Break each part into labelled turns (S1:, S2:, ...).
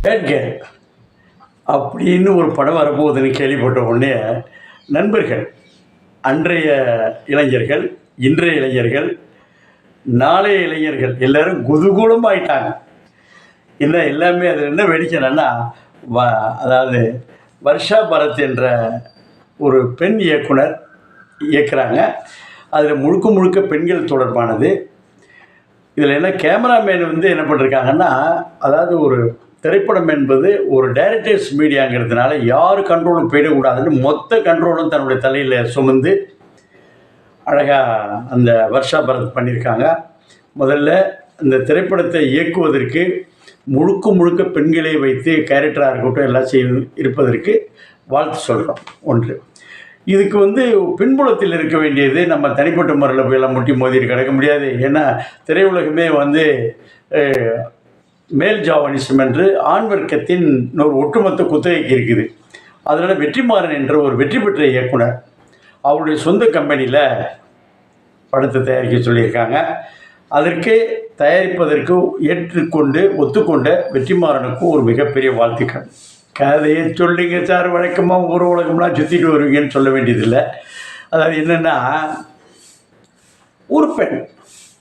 S1: Bad girl அப்படின்னு ஒரு படம் வரப்போகுதுன்னு கேள்விப்பட்ட உடனே நண்பர்கள், அன்றைய இளைஞர்கள், இன்றைய இளைஞர்கள், நாளைய இளைஞர்கள் எல்லோரும் குதூகூலமாயிட்டாங்க. இல்லை எல்லாமே அதில் என்ன வேடிக்கைன்னா, அதாவது வர்ஷா பரத் என்ற ஒரு பெண் இயக்குனர் இயக்குறாங்க. அதில் முழுக்க முழுக்க பெண்கள் தொடர்பானது. இதில் என்ன கேமராமேன் என்ன பண்ணிருக்காங்கன்னா, அதாவது ஒரு திரைப்படம் என்பது ஒரு டைரக்டர்ஸ் மீடியாங்கிறதுனால யார் கண்ட்ரோலும் போயிடக்கூடாதுன்னு மொத்த கண்ட்ரோலும் தன்னுடைய தலையில் சுமந்து அழகாக அந்த வர்ஷா பரத் பண்ணியிருக்காங்க. முதல்ல இந்த திரைப்படத்தை இயக்குவதற்கு முழுக்க முழுக்க பெண்களை வைத்து கேரக்டராக இருக்கட்டும் எல்லாம் இருப்பதற்கு வாழ்த்து சொல்கிறோம். ஒன்று, இதுக்கு பின்புலத்தில் இருக்க வேண்டியது நம்ம தனிப்பட்ட முறையில் போய் எல்லாம் முட்டி மோதிட்டு கிடக்க முடியாது. ஏன்னா திரையுலகமே மேல் ஜாவனிசம் என்று ஆண் வர்க்கத்தின் ஒரு ஒட்டுமொத்த குத்தகைக்கு இருக்குது. அதனால் வெற்றிமாறன் என்ற ஒரு வெற்றி பெற்ற இயக்குனர் அவருடைய சொந்த கம்பெனியில் படத்தை தயாரிக்க சொல்லியிருக்காங்க. அதற்கு தயாரிப்பதற்கு ஏற்றுக்கொண்டு ஒத்துக்கொண்ட வெற்றிமாறனுக்கும் ஒரு மிகப்பெரிய வாழ்த்துக்கள். கதையை சொல்லிங்க சார், வழக்கமாக ஒரு உலகம்லாம் சுற்றிட்டு வருவீங்கன்னு சொல்ல வேண்டியதில்லை. அதாவது என்னென்னா, ஒரு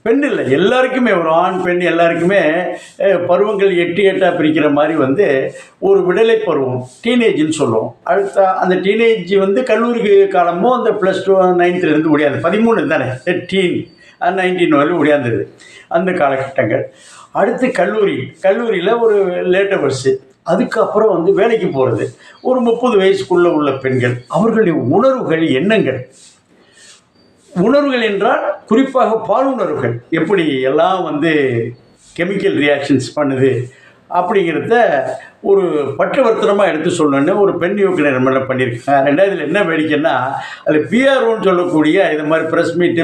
S1: பெண் இல்லை, எல்லாருக்குமே ஒரு ஆண் பெண் எல்லாருக்குமே பருவங்கள் 8 பிரிக்கிற மாதிரி ஒரு விடலை பருவம், டீனேஜ்னு சொல்லுவோம். அடுத்த அந்த டீனேஜ் கல்லூரி காலமோ அந்த +2 9th முடியாது, 13 தானே டீன், 19 வரை முடியாந்தது அந்த காலகட்டங்கள். அடுத்து கல்லூரியில் ஒரு லேட்டவர்ஸு, அதுக்கப்புறம் வேலைக்கு போகிறது, ஒரு 30 வயசுக்குள்ளே உள்ள பெண்கள், அவர்களுடைய உணர்வுகள், எண்ணங்கள். உணர்வுகள் என்றால் குறிப்பாக பாலுணர்வுகள் எப்படி எல்லாம் கெமிக்கல் ரியாக்ஷன்ஸ் பண்ணுது அப்படிங்கிறத ஒரு பட்டவர்த்தனமாக எடுத்து சொல்லணுன்னு ஒரு பெண் இயக்குனர் மேலே பண்ணியிருக்காங்க. ரெண்டாவதுல என்ன வேடிக்கைன்னா, அதில் பிஆர்ஓன்னு சொல்லக்கூடிய இது மாதிரி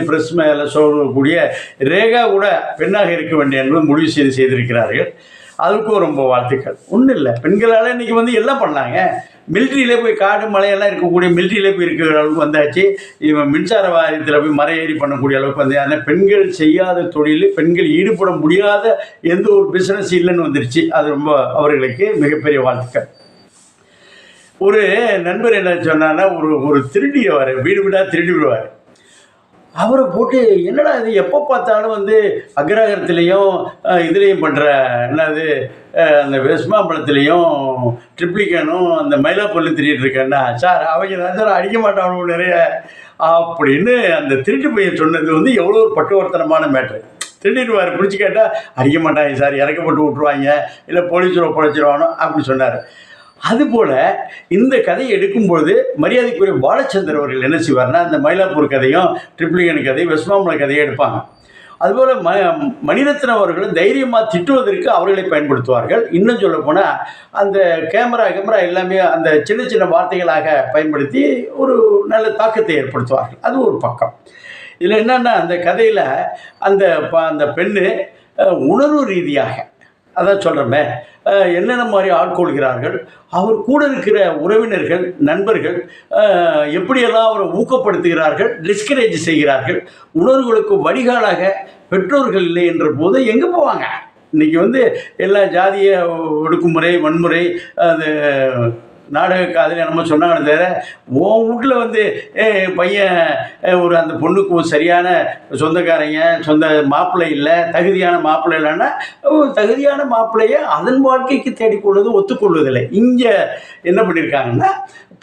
S1: ப்ரெஸ் மேலே சொல்லக்கூடிய ரேகா கூட பெண்ணாக இருக்க வேண்டிய என்பது முடிவு செய்திருக்கிறார்கள். அதுக்கும் ரொம்ப வாழ்த்துக்கள். ஒன்றும் இல்லை, பெண்களால் இன்றைக்கி எல்லாம் பண்ணாங்க. மிலிட்ரியிலே போய் காடு மலையெல்லாம் இருக்கக்கூடிய மிலிட்ரியிலே போய் இருக்கிற அளவுக்கு வந்தாச்சு. இவன் மின்சார வாரியத்தில் போய் மரையேறி பண்ணக்கூடிய அளவுக்கு ஆனால் பெண்கள் செய்யாத தொழில், பெண்கள் ஈடுபட முடியாத எந்த ஒரு பிஸ்னஸ் இல்லைன்னு வந்துருச்சு. அது ரொம்ப அவர்களுக்கு மிகப்பெரிய வாழ்த்துக்கள். ஒரு நண்பர் என்ன சொன்னான்னா, ஒரு திருடியவார், வீடு வீடாக திருடி விடுவார். அவரை போட்டு என்னடா இது எப்போ பார்த்தாலும் அக்ரஹாரத்துலேயும் இதுலேயும் பண்ணுற என்னது அந்த வெஸ்மாம்பலத்துலேயும் ட்ரிப்ளிகனும் அந்த மயிலாப்பூர்லையும் திருடிட்டு இருக்கேன்னா, சார் அவங்க தான் சார் அடிக்க மாட்டாங்க நிறைய அப்படின்னு அந்த திருட்டு பையன் சொன்னது எவ்வளோ ஒரு பட்டுவர்த்தனமான மேட்ரு. திருடிடுவார், பிடிச்சி கேட்டால் அடிக்க மாட்டாங்க சார், இறக்கப்பட்டு விட்ருவாங்க, இல்லை போலீஸில் பொழைச்சிருவானோ அப்படி சொன்னார். அதுபோல் இந்த கதையை எடுக்கும்பொழுது மரியாதைக்குரிய பாலச்சந்தர் அவர்கள் என்ன செய்வார்னா, அந்த மயிலாப்பூர் கதையும் ட்ரிப்ளிகன் கதையும் வெஸ்மாம்பல கதையை எடுப்பாங்க. அதுபோல் மணிரத்னம் அவர்களும் தைரியமாக திட்டுவதற்கு அவர்களை பயன்படுத்துவார்கள். இன்னும் சொல்லப்போனால் அந்த கேமரா எல்லாமே அந்த சின்ன சின்ன வார்த்தைகளாக பயன்படுத்தி ஒரு நல்ல தாக்கத்தை ஏற்படுத்துவார்கள். அது ஒரு பக்கம். இதில் என்னென்னா, அந்த கதையில் அந்த பெண்ணு உணர்வு ரீதியாக அதான் சொல்கிறோமே, என்னென்ன மாதிரி ஆட்கொள்கிறார்கள், அவர் கூட இருக்கிற உறவினர்கள், நண்பர்கள் எப்படியெல்லாம் அவரை ஊக்கப்படுத்துகிறார்கள், டிஸ்கரேஜ் செய்கிறார்கள். உணர்வுகளுக்கு வடிகாலாக பெற்றோர்கள் இல்லை என்ற போது எங்கே போவாங்க? இன்றைக்கி எல்லா ஜாதிய ஒடுக்குமுறை, வன்முறை, அது நாடக காதல் என்னமோ சொன்னாங்க தவிர, உன் வீட்டில் பையன் ஒரு அந்த பொண்ணுக்கு ஒரு சரியான சொந்த மாப்பிள்ளை இல்லை, தகுதியான மாப்பிள்ளை இல்லைன்னா தகுதியான மாப்பிள்ளையை அதன் வாழ்க்கைக்கு தேடிக்கொள்வது ஒத்துக்கொள்வதில்லை. இங்கே என்ன பண்ணியிருக்காங்கன்னா,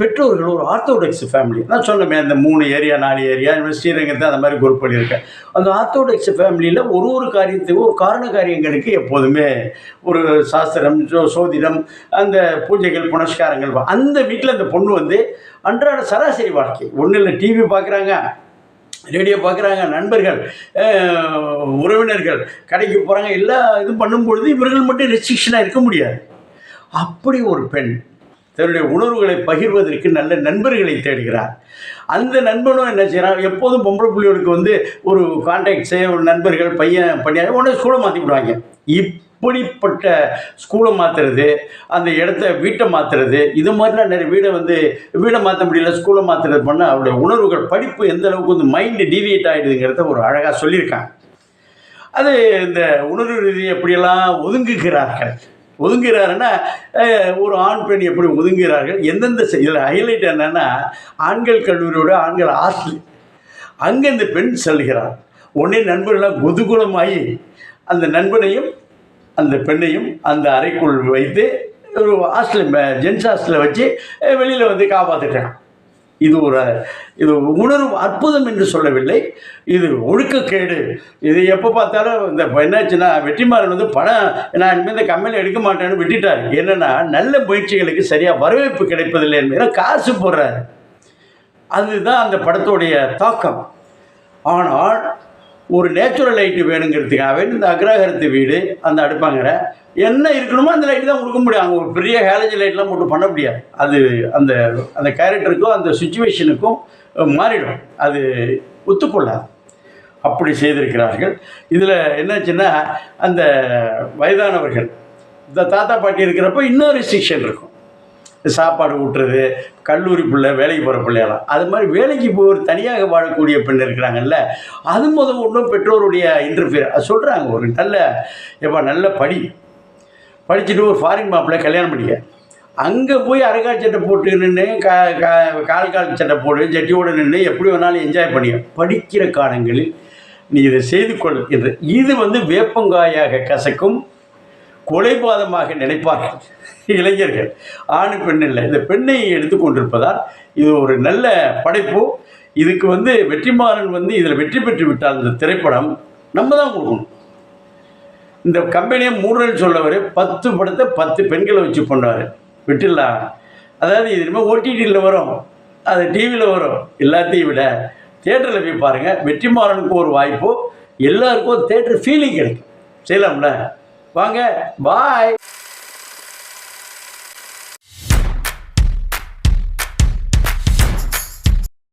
S1: பெற்றோர்கள் ஒரு ஆர்த்தோடாக்ஸ் ஃபேமிலி நான் சொன்னேன், அந்த 3 ஏரியா 4 ஏரியா ஸ்ரீரங்கத்தை அந்த மாதிரி குரூப் பண்ணியிருக்கேன். அந்த ஆர்த்தோடாக்ஸ் ஃபேமிலியில் ஒரு காரியத்துக்கு ஒரு காரண காரியங்களுக்கு எப்போதுமே ஒரு சாஸ்திரம், சோதிடம், அந்த பூஜைகள், புனஸ்காரங்கள். அந்த வீட்டில் அந்த பொண்ணு அன்றாட சராசரி வாழ்க்கை, ஒன்றும் இல்லை, டிவி பார்க்குறாங்க, ரேடியோ பார்க்குறாங்க, நண்பர்கள், உறவினர்கள், கடைக்கு போகிறாங்க, எல்லாம் இது பண்ணும்பொழுது இவர்கள் மட்டும் ரெஸ்ட்ரிக்ஷனாக இருக்க முடியாது. அப்படி ஒரு பெண் தன்னுடைய உணர்வுகளை பகிர்வதற்கு நல்ல நண்பர்களை தேடுகிறார். அந்த நண்பனும் என்ன செய்கிறான், எப்போதும் பொம்பளை பிள்ளைகளுக்கு ஒரு கான்டாக்ட்ஸே, ஒரு நண்பர்கள், பையன் பண்ணியாரு உடனே ஸ்கூலை மாற்றி விடுவாங்க. இப்படிப்பட்ட ஸ்கூலை மாற்றுறது, அந்த வீட்டை மாற்றுறது, இது மாதிரிலாம் நிறைய வீடை மாற்ற முடியல, ஸ்கூலை மாற்றுறது பண்ணால் அவருடைய உணர்வுகள், படிப்பு எந்த அளவுக்கு மைண்டு டீவியேட் ஆகிடுதுங்கிறத ஒரு அழகாக சொல்லியிருக்காங்க. அது இந்த உணர்வு ரீதியை எப்படியெல்லாம் ஒதுங்குகிறார்கள் ஒதுங்குகிறாருன்னா ஒரு ஆண் பெண் எப்படி ஒதுங்குகிறார்கள், எந்தெந்த இதில் ஹைலைட் என்னென்னா, ஆண்கள் கல்லூரியோட ஆண்கள் ஹாஸ்டல், அங்கே இந்த பெண் செல்கிறார். உடனே நண்பர்களாக குதூகூலமாகி அந்த நண்பனையும் அந்த பெண்ணையும் அந்த அறைக்குள் வைத்து ஒரு ஹாஸ்டல், ஜென்ஸ் ஹாஸ்டலில் வச்சு வெளியில் வந்து காப்பாற்றிட்டான். இது உணர்வு அற்புதம் என்று சொல்லவில்லை, இது ஒழுக்கக்கேடு. இது எப்போ பார்த்தாலும் இந்த என்னாச்சுன்னா, வெற்றிமாறன் வந்து படம் நான் இனிமேல் இந்த கம்பெனி எடுக்க மாட்டேன்னு விட்டுட்டார். என்னென்னா, நல்ல முயற்சிகளுக்கு சரியாக வரவேற்பு கிடைப்பதில்லை என்பதை காசு போடுறாரு. அதுதான் அந்த படத்துடைய தாக்கம். ஆனால் ஒரு நேச்சுரல் லைட்டு வேணுங்கிறதுக்காகவே இந்த அக்ரஹாரத்து வீடு, அந்த அடுப்பாங்கிற என்ன இருக்கணுமோ அந்த லைட்டு தான் கொடுக்க முடியும். அங்கே ஒரு பெரிய ஹேலஜி லைட்லாம் போட்டு பண்ண முடியாது. அது அந்த அந்த கேரக்டருக்கும் அந்த சுச்சுவேஷனுக்கும் மாறிடும், அது ஒத்துக்கொள்ளாது. அப்படி செய்திருக்கிறார்கள். இதில் என்னாச்சுன்னா, அந்த வயதானவர்கள் இந்த தாத்தா பாட்டி இருக்கிறப்போ இன்னொரு ரெஸ்ட்ரிக்ஷன் இருக்கும். சாப்பாடு ஊட்டுறது, கல்லூரி பிள்ளை, வேலைக்கு போகிற பிள்ளையெல்லாம், அது மாதிரி வேலைக்கு போய் ஒரு தனியாக வாழக்கூடிய பெண் இருக்கிறாங்கல்ல, அது ஒன்றும் பெற்றோருடைய இன்டர்ஃபியர். அது சொல்கிறாங்க, ஒரு நல்ல படிச்சுட்டு ஒரு ஃபாரின் மாப்பிள்ளை கல்யாணம் பண்ணிக்க, அங்கே போய் அரைக்கால் சட்டை போட்டு நின்று கால் சட்டை போட்டு ஜட்டியோடு நின்று எப்படி வேணாலும் என்ஜாய் பண்ணிக்க. படிக்கிற காலங்களில் நீ இதை செய்து கொள் என்று. இது வந்து வேப்பங்காயாக கசக்கும், கொலைபாதமாக நினைப்பார்கள் இளைஞர்கள். ஆணு பெண் இல்லை, இந்த பெண்ணை எடுத்துக்கொண்டிருப்பதால் இது ஒரு நல்ல படைப்பு. இதுக்கு வந்து வெற்றிமாறன் வந்து இதில் வெற்றி பெற்று விட்டால் இந்த திரைப்படம் நம்ம தான் கொடுக்கணும். இந்த கம்பெனியை மூடுறேன்னு சொல்லவர் 10 படத்தை 10 பெண்களை வச்சு கொண்டார். விட்டுடலாம். அதாவது இது இனிமேல் ஓடிடியில் வரும், அது டிவியில் வரும். எல்லாத்தையும் விட தியேட்டரில் போய் பாருங்கள். வெற்றிமாறனுக்கு ஒரு வாய்ப்பு, எல்லாருக்கும் ஒரு தியேட்டர் ஃபீலிங் கிடைக்கும். செய்யலாம்ல? வாங்க, பாய்.